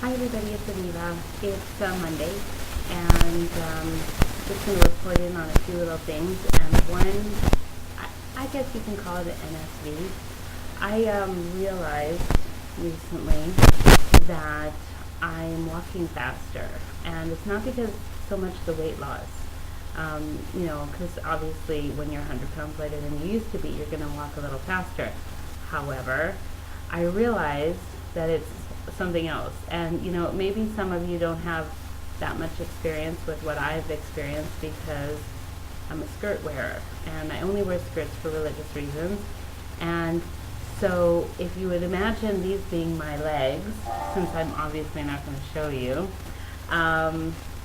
Hi everybody, it's Aviva. It's Monday, and just going to report in on a few little things. And one, I guess you can call it an NSV. I realized recently that I'm walking faster, and it's not because so much the weight loss. Because obviously when you're 100 pounds lighter than you used to be, you're going to walk a little faster. However, I realized that it's something else. And maybe some of you don't have that much experience with what I've experienced because I'm a skirt wearer and I only wear skirts for religious reasons. And so if you would imagine these being my legs, since I'm obviously not going to show you,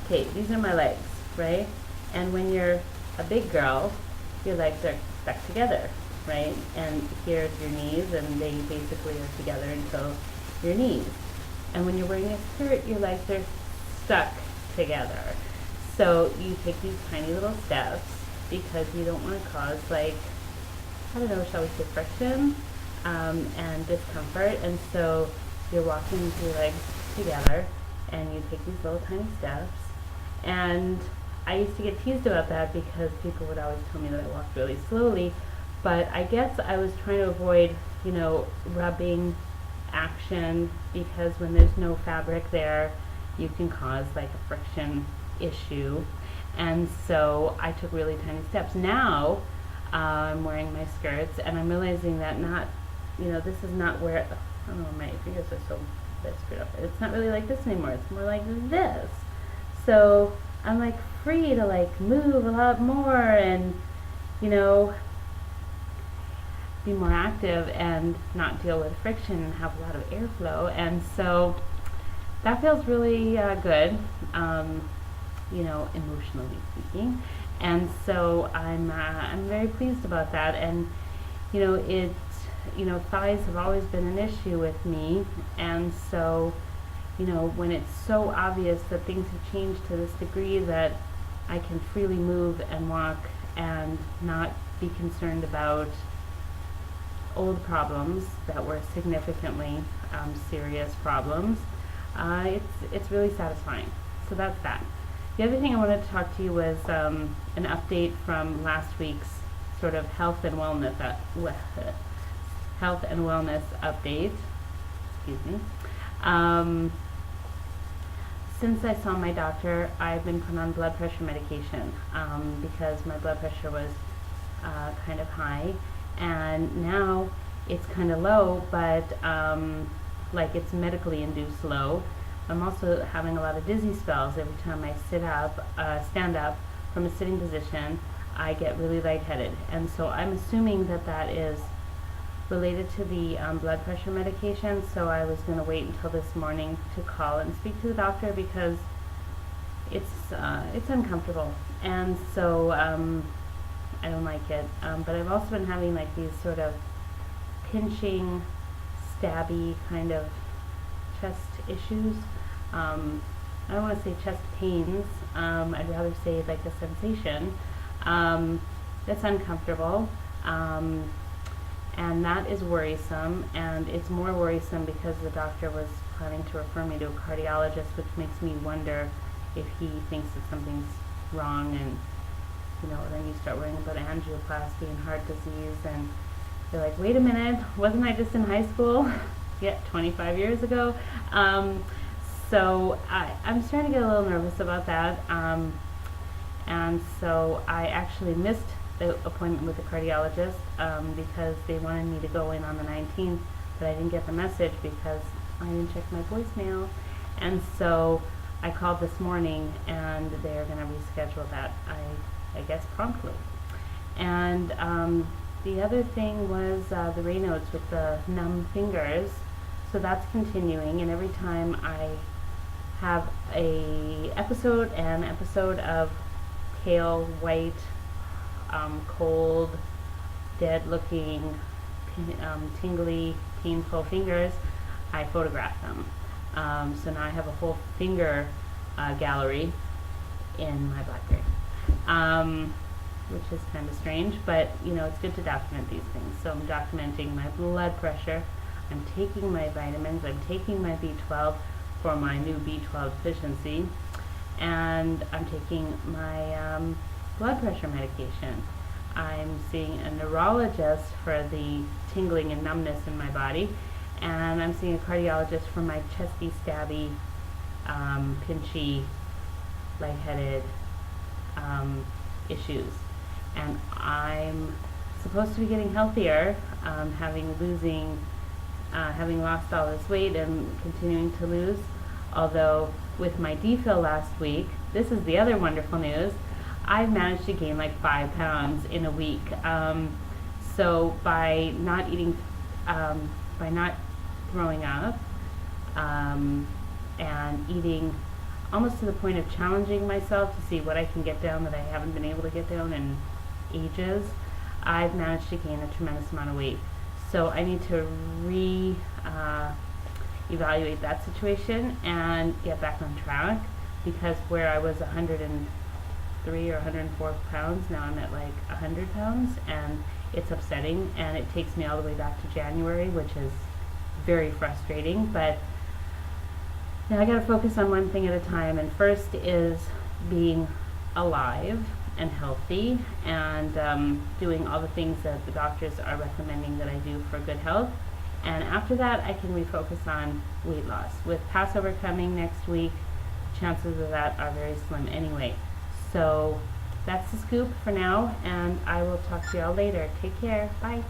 okay, these are my legs, right? And when you're a big girl, your legs are stuck together, right? And here's your knees, and they basically are together until your knees. And when you're wearing a skirt, your legs are stuck together. So you take these tiny little steps because you don't want to cause, shall we say friction and discomfort. And so you're walking with your legs together and you take these little tiny steps. And I used to get teased about that because people would always tell me that I walked really slowly. But I guess I was trying to avoid, rubbing action, because when there's no fabric there, you can cause a friction issue. And so I took really tiny steps. Now I'm wearing my skirts and I'm realizing that this is not where, my fingers are so screwed up. It's not really like this anymore. It's more like this. So I'm free to move a lot more and, be more active and not deal with friction and have a lot of airflow. And so that feels really good, emotionally speaking. And so I'm very pleased about that. And thighs have always been an issue with me. And so when it's so obvious that things have changed to this degree that I can freely move and walk and not be concerned about old problems that were significantly serious problems, it's really satisfying. So that's that. The other thing I wanted to talk to you was an update from last week's sort of health and wellness update. Excuse me. Since I saw my doctor, I've been put on blood pressure medication because my blood pressure was kind of high. And now it's kind of low, but it's medically induced low. I'm also having a lot of dizzy spells every time I stand up from a sitting position. I get really lightheaded, and so I'm assuming that is related to the blood pressure medication. So I was going to wait until this morning to call and speak to the doctor because it's uncomfortable, and so I don't like it. But I've also been having these sort of pinching, stabby kind of chest issues. I don't want to say chest pains. I'd rather say a sensation that's uncomfortable. And that is worrisome. And it's more worrisome because the doctor was planning to refer me to a cardiologist, which makes me wonder if he thinks that something's wrong. And then you start worrying about angioplasty and heart disease, and you're like, wait a minute, wasn't I just in high school? Yeah, 25 years ago. So I'm starting to get a little nervous about that. And so I actually missed the appointment with the cardiologist because they wanted me to go in on the 19th, but I didn't get the message because I didn't check my voicemail. And so I called this morning, and they're going to reschedule that, I guess, promptly. And the other thing was the Raynaud's with the numb fingers. So that's continuing, and every time I have an episode of pale, white, cold, dead-looking, tingly, painful fingers, I photograph them. So now I have a whole finger gallery in my BlackBerry, which is kind of strange, but it's good to document these things. So I'm documenting my blood pressure, I'm taking my vitamins, I'm taking my B12, for my new B12 deficiency, and I'm taking my blood pressure medication. I'm seeing a neurologist for the tingling and numbness in my body, and I'm seeing a cardiologist for my chesty, stabby, pinchy, lightheaded issues. And I'm supposed to be getting healthier, having lost all this weight and continuing to lose. Although with my DPhil last week, this is the other wonderful news, I've managed to gain like 5 pounds in a week. So by not eating, by not throwing up, and eating almost to the point of challenging myself to see what I can get down that I haven't been able to get down in ages, I've managed to gain a tremendous amount of weight. So I need to evaluate that situation and get back on track, because where I was 103 or 104 pounds, now I'm at like 100 pounds, and it's upsetting, and it takes me all the way back to January, which is very frustrating. But now I gotta focus on one thing at a time, and first is being alive and healthy, and doing all the things that the doctors are recommending that I do for good health. And after that, I can refocus on weight loss. With Passover coming next week, chances of that are very slim anyway. So that's the scoop for now, and I will talk to y'all later. Take care. Bye.